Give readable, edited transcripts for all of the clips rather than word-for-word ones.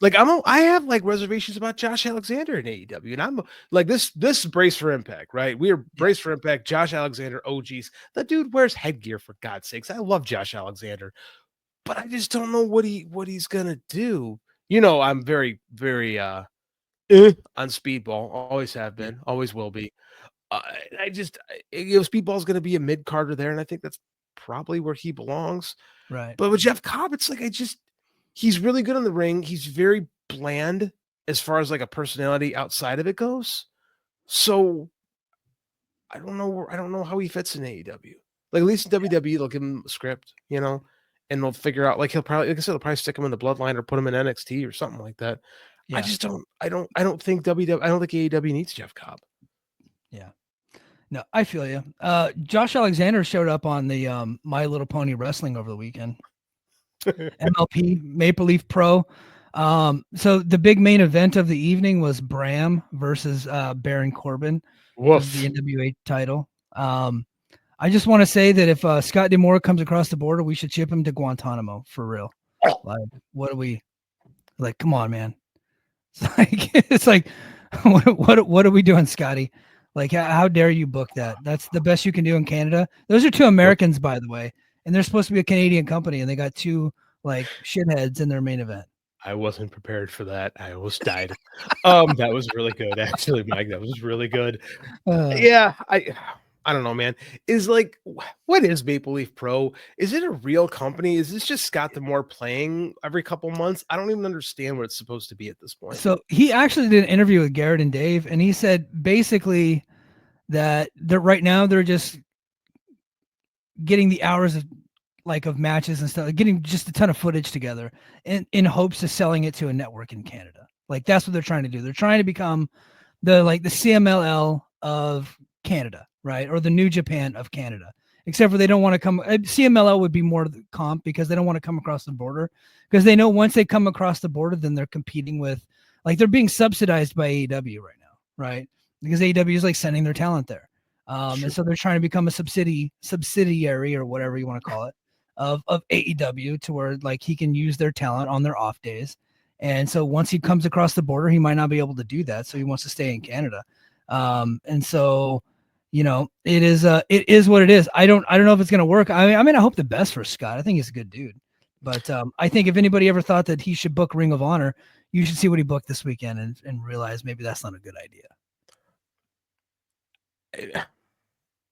Like I have like reservations about Josh Alexander in AEW, and I'm like this brace for Impact, right? We are Yeah, brace for Impact. Josh Alexander, OGs. The dude wears headgear for God's sakes. I love Josh Alexander, but I just don't know what he's gonna do. I'm very on Speedball. Always have yeah, been. Always will be. Uh, Speedball's gonna be a mid Carter there, and I think that's probably where he belongs. right. But with Jeff Cobb, it's like he's really good in the ring. He's very bland as far as like a personality outside of it goes. So I don't know how he fits in AEW. Like at least in WWE, they'll give him a script, and they'll figure out like he'll probably like I said, they'll probably stick him in the bloodline or put him in NXT or something like that. I Yeah, just don't think WWE I don't think AEW needs Jeff Cobb. yeah. No, I feel you. Josh Alexander showed up on the My Little Pony Wrestling over the weekend. MLP Maple Leaf Pro. So the big main event of the evening was Bram versus Baron Corbin for the Woof. NWA title. I just want to say that if Scott D'Amore comes across the border, we should ship him to Guantanamo for real. Like, what are we like? Come on, man. It's like what are we doing, Scotty? Like, how dare you book that? That's the best you can do in Canada. Those are two Americans, by the way, and they're supposed to be a Canadian company, and they got two like shitheads in their main event. I wasn't prepared for that. I almost died. That was really good, actually, Mike. That was really good. Uh, Yeah, I don't know, man. Is like what is Maple Leaf Pro? Is it a real company? Is this just Scott Demore playing every couple months? I don't even understand what it's supposed to be at this point. so he actually did an interview with Garrett and Dave, and he said basically that they're right now they're just getting the hours of matches and stuff, like getting just a ton of footage together in hopes of selling it to a network in Canada. Like that's what they're trying to do. They're trying to become the CMLL of Canada, right? Or the New Japan of Canada. Except for they don't want to come. CMLL would be more the comp because they don't want to come across the border because they know once they come across the border, then they're competing with like they're being subsidized by AEW right now, right? Because AEW is like sending their talent there. And Sure. so they're trying to become a subsidiary or whatever you want to call it of AEW to where like he can use their talent on their off days. And so once he comes across the border, he might not be able to do that. So he wants to stay in Canada. And so, it is what it is. I don't know if it's going to work. I mean, I hope the best for Scott. I think he's a good dude. But I think if anybody ever thought that he should book Ring of Honor, you should see what he booked this weekend and realize maybe that's not a good idea.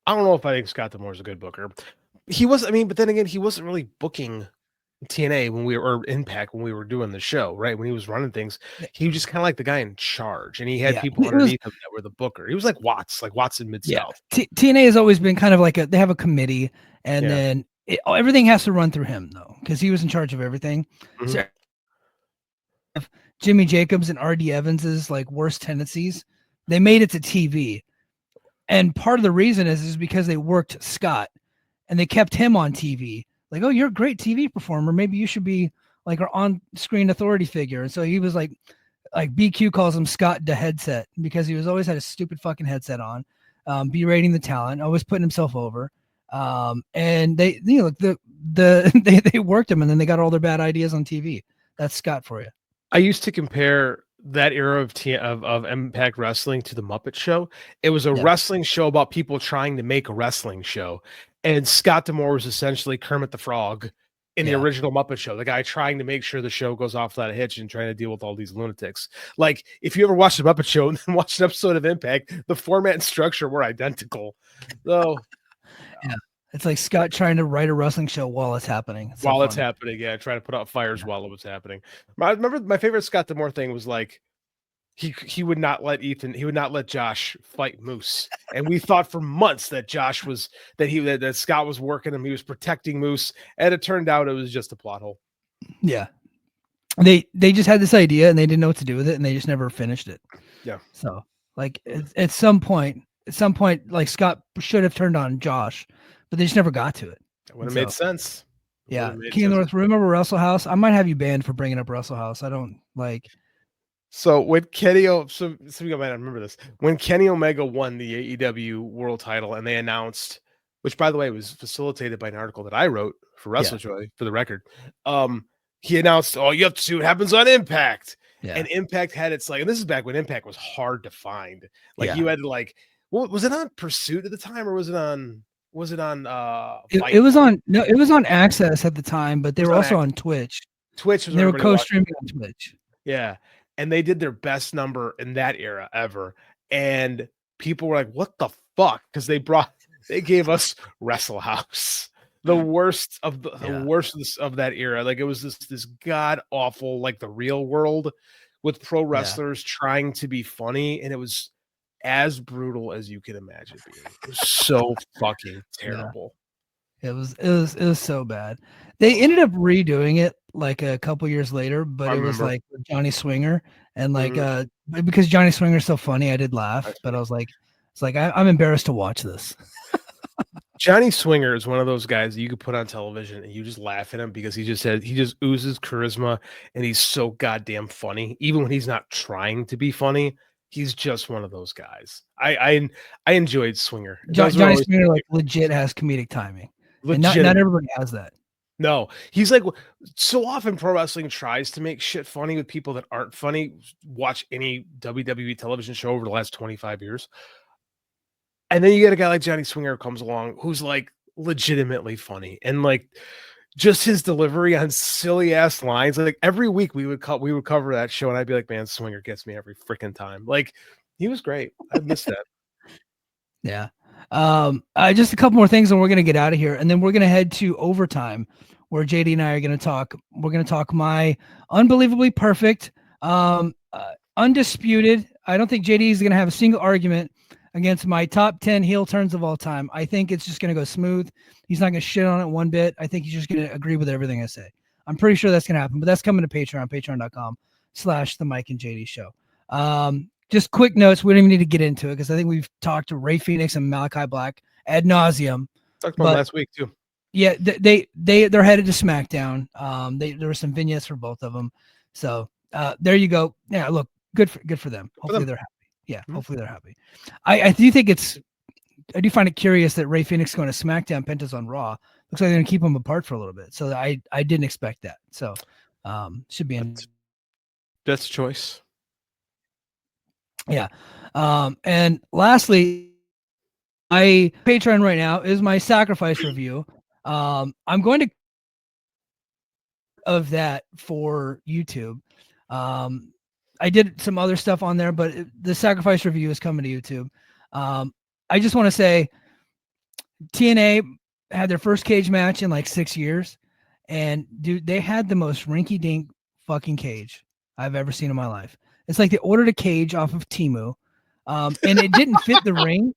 I don't know if I think Scott Demore is a good booker. He was, I mean, but then again, he wasn't really booking TNA when we were or Impact when we were doing the show, right? When he was running things, he was just kind of like the guy in charge, and he had Yeah, people it was. underneath him that were the booker. He was like Watts in Mid Yeah, South. TNA has always been kind of like they have a committee, and Yeah. then everything has to run through him though, because he was in charge of everything. Mhm. So Jimmy Jacobs and RD Evans's like worst tendencies, they made it to TV, and part of the reason is because they worked Scott, and they kept him on TV. Like, oh, you're a great TV performer. Maybe you should be like our on-screen authority figure. And so he was like BQ calls him Scott the headset because he was always had a stupid fucking headset on, berating the talent, always putting himself over. And they, they worked him, and then they got all their bad ideas on TV. That's Scott for you. I used to compare that era of Impact Wrestling to the Muppet Show. It was a Yeah, wrestling show about people trying to make a wrestling show, and Scott Demore was essentially Kermit the Frog in the yeah, original Muppet Show, the guy trying to make sure the show goes off without a hitch and trying to deal with all these lunatics. Like, if you ever watched the Muppet Show and then watched an episode of Impact, the format and structure were identical. So yeah. It's like Scott trying to write a wrestling show while it's happening. It's so while it's funny. happening, yeah, trying to put out fires Yeah. while it was happening. I remember my favorite Scott Demore thing was like he would not let he would not let Josh fight Moose. And we thought for months that Josh was that Scott was working him, he was protecting Moose, and it turned out it was just a plot hole. Yeah. They just had this idea and they didn't know what to do with it and they just never finished it. Yeah. So like at some point, like Scott should have turned on Josh, but they just never got to it. It would And have made so sense. It would yeah, have made King of sense. North. Remember Russell House? I might have you banned for bringing up Russell House. I don't like. So when so you might not remember this. When Kenny Omega won the AEW world title and they announced, which by the way was facilitated by an article that I wrote for Yeah, WrestleJoy for the record. Um he announced, "Oh, you have to see what happens on Impact." Yeah. And Impact had its like, and this is back when Impact was hard to find. Like Yeah. you had to like, what was it on Pursuit at the time, or was it on? Was it on It Fight? was on no, it was on Access at the time, but It they was were on also on Twitch. Twitch was And where they were everybody watched. co-streaming on Twitch. Yeah. And they did their best number in that era ever. And people were like, what the fuck? Because they gave us Wrestle House. The worst of the Yeah. worst of, of that era. Like it was this god awful, like the real world with pro wrestlers trying to be funny. And it was as brutal as you can imagine being. It was so fucking terrible. It was so bad. They ended up redoing it like a couple years later, but I it was remember. like with Johnny Swinger and like Mhm. because Johnny Swinger's so funny, I did laugh, That's but I funny. was like, it's like I'm embarrassed to watch this. Johnny Swinger is one of those guys that you could put on television and you just laugh at him because he just oozes charisma and he's so goddamn funny. Even when he's not trying to be funny, he's just one of those guys. I enjoyed Swinger. Those were Johnny always Swinger like legit has comedic timing, and not legitimate. everybody has that. No, he's like so often pro wrestling tries to make shit funny with people that aren't funny. Watch any WWE television show over the last 25 years. And then you get a guy like Johnny Swinger who comes along who's like legitimately funny and like just his delivery on silly ass lines. Like every week we would cover that show and I'd be like, man, Swinger gets me every freaking time. Like he was great. I missed that. Yeah. Just a couple more things and we're gonna get out of here, and then we're gonna head to overtime where JD and I are gonna talk. We're gonna talk my unbelievably perfect, undisputed. I don't think JD is gonna have a single argument against my top 10 heel turns of all time. I think it's just gonna go smooth. He's not gonna shit on it one bit. I think he's just gonna agree with everything I say. I'm pretty sure that's gonna happen, but that's coming to Patreon, patreon.com/the Mike and JD show. Just quick notes. We don't even need to get into it because I think we've talked to Ray Phoenix and Malachi Black ad nauseum. Talked about But last week too. yeah, they're headed to SmackDown. There were some vignettes for both of them. So there you go. Yeah, look, good for them. Hopefully they're happy. Yeah, hopefully they're happy. I do think I do find it curious that Ray Phoenix going to SmackDown, Penta's on Raw. Looks like they're gonna keep them apart for a little bit. So I didn't expect that. So should be That's a choice. Yeah. And lastly, my Patreon right now is my sacrifice review. I'm going to of that for YouTube. I did some other stuff on there, but the sacrifice review is coming to YouTube. I just want to say TNA had their first cage match in like 6 years, and dude, they had the most rinky-dink fucking cage I've ever seen in my life. It's like they ordered a cage off of Temu, and it didn't fit the ring.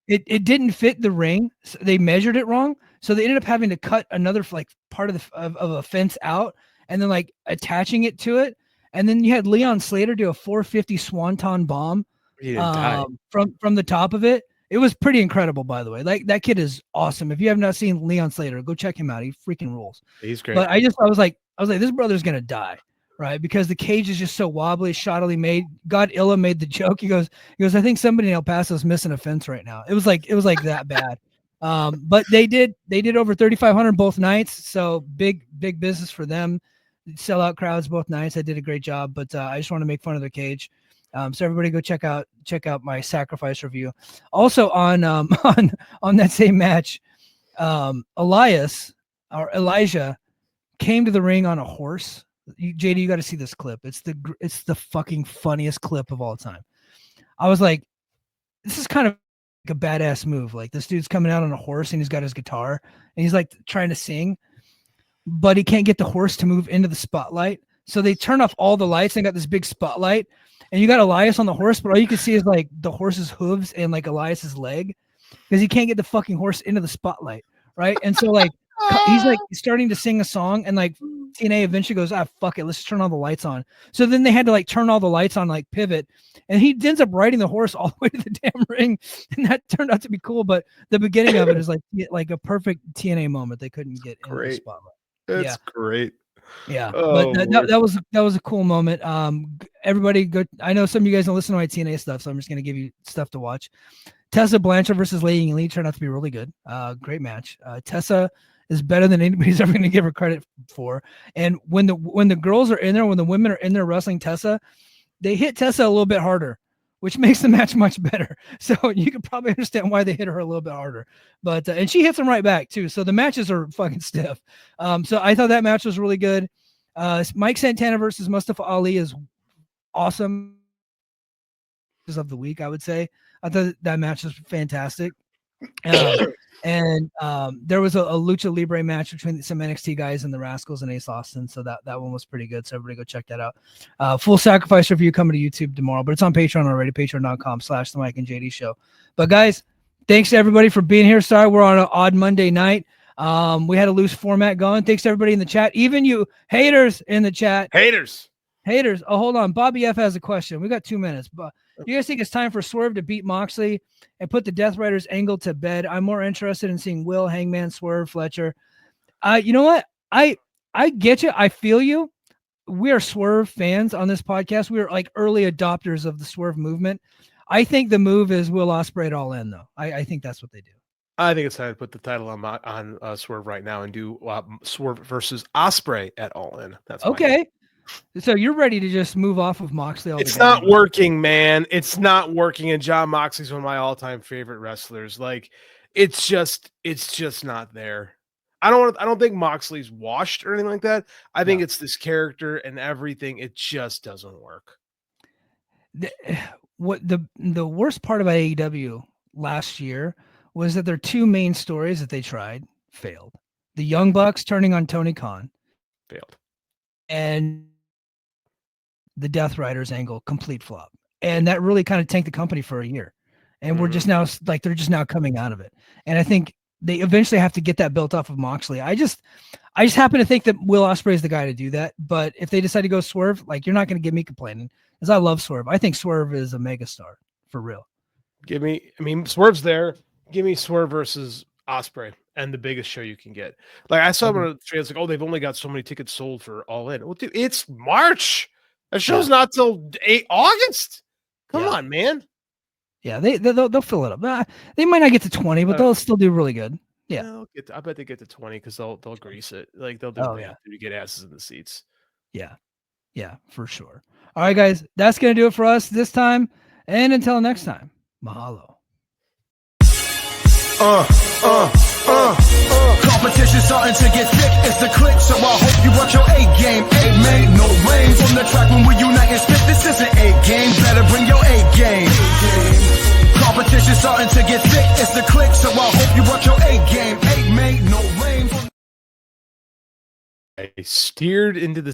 It didn't fit the ring. So they measured it wrong, so they ended up having to cut another like part of of a fence out, and then like attaching it to it. And then you had Leon Slater do a 450 swanton bomb He didn't die. from the top of it. It was pretty incredible, by the way. Like that kid is awesome. If you have not seen Leon Slater, go check him out. He freaking rules. He's great. But I was like, this brother's gonna die, right? Because the cage is just so wobbly, shoddily made. God Illa made the joke. He goes, I think somebody in El Paso is missing a fence right now. It was like that bad. But they did over 3,500 both nights. So big business for them. Sell out crowds both nights. I did a great job, but I just want to make fun of the cage. So everybody go check out my sacrifice review. Also on on that same match, Elias or Elijah came to the ring on a horse. JD, you got to see this clip. It's the fucking funniest clip of all time. I was like, this is kind of like a badass move. Like this dude's coming out on a horse and he's got his guitar and he's like trying to sing, but he can't get the horse to move into the spotlight. So they turn off all the lights and got this big spotlight. And you got Elias on the horse, but all you can see is like the horse's hooves and like Elias's leg because he can't get the fucking horse into the spotlight, right? And so like he's like starting to sing a song, and like TNA eventually goes, fuck it, let's just turn all the lights on. So then they had to like turn all the lights on, like pivot, and he ends up riding the horse all the way to the damn ring, and that turned out to be cool. But the beginning of it is like a perfect TNA moment. They couldn't get into the spotlight. That's great. Yeah, oh, but that was a cool moment. Everybody go. I know some of you guys don't listen to my TNA stuff, so I'm just gonna give you stuff to watch. Tessa Blanchard versus Lady Lee turned out to be really good. Great match. Tessa is better than anybody's ever going to give her credit for. And when the girls are in there, when the women are in there wrestling Tessa, they hit Tessa a little bit harder, which makes the match much better. So you can probably understand why they hit her a little bit harder. But and she hits them right back too. So the matches are fucking stiff. So I thought that match was really good. Mike Santana versus Mustafa Ali is awesome. Of the week, I would say. I thought that match was fantastic. And there was a Lucha Libre match between some NXT guys and the Rascals and Ace Austin. So that one was pretty good. So everybody go check that out. Full Sacrifice review coming to YouTube tomorrow, but it's on Patreon already, patreon.com/the Mike and JD show. But guys, thanks to everybody for being here. Sorry, we're on an odd Monday night. We had a loose format going. Thanks to everybody in the chat, even you haters in the chat. Haters. Oh, hold on. Bobby F has a question. We got 2 minutes, but do you guys think it's time for Swerve to beat Moxley and put the Death Riders angle to bed? I'm more interested in seeing Will, Hangman, Swerve, Fletcher. You know what? I get you. I feel you. We are Swerve fans on this podcast. We are like early adopters of the Swerve movement. I think the move is Will Ospreay at All In, though. I think that's what they do. I think it's time to put the title on Swerve right now and do Swerve versus Ospreay at All In. That's okay. So you're ready to just move off of Moxley altogether? It's not working, man. It's not working. And John Moxley's one of my all-time favorite wrestlers. Like, it's just not there. I don't think Moxley's washed or anything like that. I think it's this character and everything. It just doesn't work. The worst part about AEW last year was that their 2 main stories that they tried failed. The Young Bucks turning on Tony Khan failed, and the Death Riders angle, complete flop. And that really kind of tanked the company for a year. And we're just now like, they're just now coming out of it. And I think they eventually have to get that built off of Moxley. I just happen to think that Will Ospreay is the guy to do that. But if they decide to go Swerve, like, you're not going to get me complaining, because I love Swerve. I think Swerve is a megastar for real. Swerve's there. Give me Swerve versus Ospreay and the biggest show you can get. Like, I saw one of the trades like, oh, they've only got so many tickets sold for All In. Well, dude, it's March. That show's not till August. Come on, man. Yeah, they'll fill it up. They might not get to 20, but they'll still do really good. Yeah, I bet they get to 20 because they'll grease it. Like, they'll do what they have to get asses in the seats. Yeah, for sure. All right, guys, that's gonna do it for us this time. And until next time, mahalo. Competition starting to get thick, it's the click, so I hope you watch your A game. A made no rain from the track when we unite and spit. This isn't A game, better bring your A game. Competition starting to get thick, it's the click, so I hope you watch your A game. A made no rain from... I steered into the